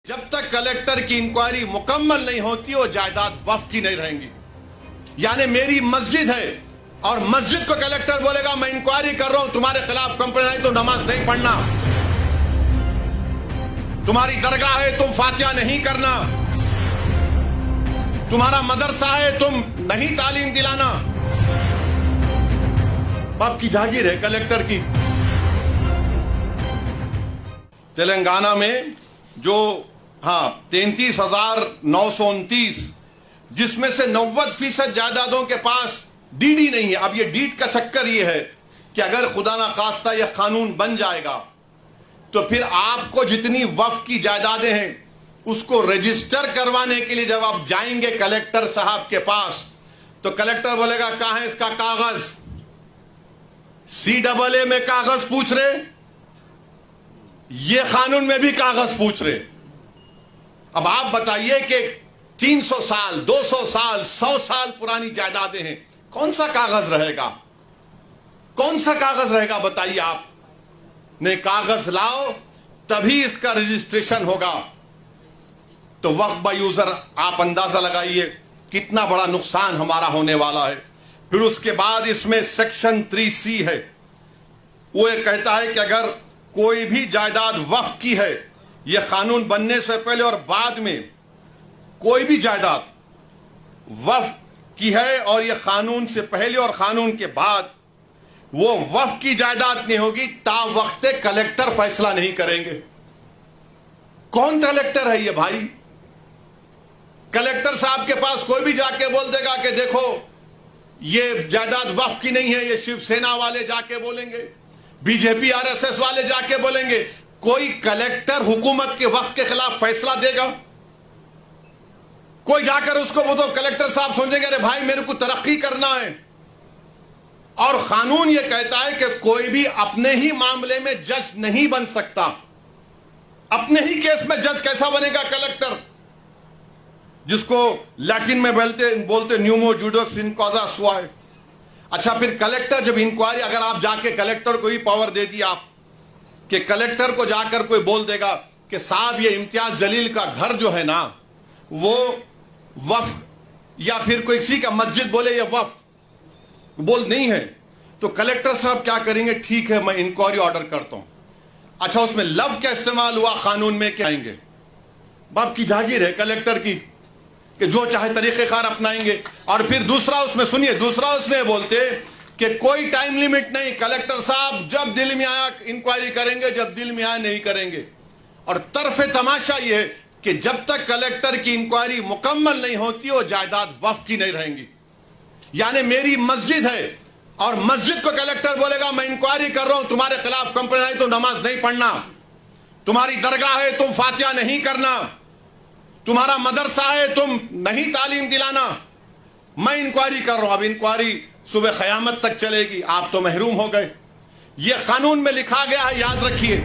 जब तक कलेक्टर की इंक्वायरी मुकम्मल नहीं होती वो जायदाद वक्फ की नहीं रहेंगी। यानी मेरी मस्जिद है और मस्जिद को कलेक्टर बोलेगा मैं इंक्वायरी कर रहा हूं, तुम्हारे खिलाफ कंप्लेंट आई तो नमाज नहीं पढ़ना, तुम्हारी दरगाह है तुम फातिहा नहीं करना, तुम्हारा मदरसा है तुम नहीं तालीम दिलाना। बाप की जागीर है कलेक्टर की। तेलंगाना में जो 33,929 जिसमें से 90% जायदादों के पास डीडी नहीं है। अब ये डीड का चक्कर ये है कि अगर खुदा ना खास्ता यह कानून बन जाएगा तो फिर आपको जितनी वक्फ की जायदादें हैं उसको रजिस्टर करवाने के लिए जब आप जाएंगे कलेक्टर साहब के पास तो कलेक्टर बोलेगा कहां है इसका कागज। CAA में कागज पूछ रहे, ये कानून में भी कागज पूछ रहे। अब आप बताइए कि 300 साल 200 साल 100 साल पुरानी जायदादें हैं, कौन सा कागज रहेगा, कौन सा कागज रहेगा बताइए आप। ने कागज लाओ तभी इसका रजिस्ट्रेशन होगा। तो वक्फ बाय यूजर आप अंदाजा लगाइए कितना बड़ा नुकसान हमारा होने वाला है। फिर उसके बाद इसमें सेक्शन 3C है, वो ये कहता है कि अगर कोई भी जायदाद वक्फ की है, यह कानून बनने से पहले और बाद में कोई भी जायदाद वक्फ की है और यह कानून से पहले और कानून के बाद वो वक्फ की जायदाद नहीं होगी ता वक्त कलेक्टर फैसला नहीं करेंगे। कौन कलेक्टर है ये भाई? कलेक्टर साहब के पास कोई भी जाके बोल देगा कि देखो ये जायदाद वक्फ की नहीं है, ये शिवसेना वाले जाके बोलेंगे, बीजेपी RSS वाले जाके बोलेंगे। कोई कलेक्टर हुकूमत के वक्फ के खिलाफ फैसला देगा? कोई जाकर उसको वो तो कलेक्टर साहब सोचेंगे अरे भाई मेरे को तरक्की करना है। और कानून ये कहता है कि कोई भी अपने ही मामले में जज नहीं बन सकता। अपने ही केस में जज कैसा बनेगा कलेक्टर, जिसको लैटिन में बोलते न्यूमो जूडोक्स इन कॉजा सुआए। अच्छा, फिर कलेक्टर जब इंक्वायरी, अगर आप जाके कलेक्टर को ही पावर दे दी आप कि कलेक्टर को जाकर कोई बोल देगा कि साहब ये इम्तियाज जलील का घर जो है ना वो वक्फ, या फिर कोई किसी का मस्जिद बोले ये वक्फ बोल नहीं है, तो कलेक्टर साहब क्या करेंगे? ठीक है मैं इंक्वायरी ऑर्डर करता हूं। अच्छा, उसमें लव का इस्तेमाल हुआ कानून में, क्या आएंगे? बाप की जागीर है कलेक्टर की कि जो चाहे तरीक़ेकार अपनाएंगे। और फिर दूसरा उसमें सुनिए, दूसरा उसमें बोलते कि कोई टाइम लिमिट नहीं, कलेक्टर साहब जब दिल में आया इंक्वायरी करेंगे, जब दिल में आया नहीं करेंगे। और तरफे तमाशा यह है कि जब तक कलेक्टर की इंक्वायरी मुकम्मल नहीं होती वो जायदाद वक्फ की नहीं रहेंगी। यानी मेरी मस्जिद है और मस्जिद को कलेक्टर बोलेगा मैं इंक्वायरी कर रहा हूं, तुम्हारे खिलाफ कंप्लेंट आई तो नमाज नहीं पढ़ना, तुम्हारी दरगाह है तुम फातिहा नहीं करना, तुम्हारा मदरसा है तुम नहीं तालीम दिलाना, मैं इंक्वायरी कर रहा हूं। अब इंक्वायरी सुबह क़यामत तक चलेगी, आप तो महरूम हो गए। यह कानून में लिखा गया है, याद रखिए।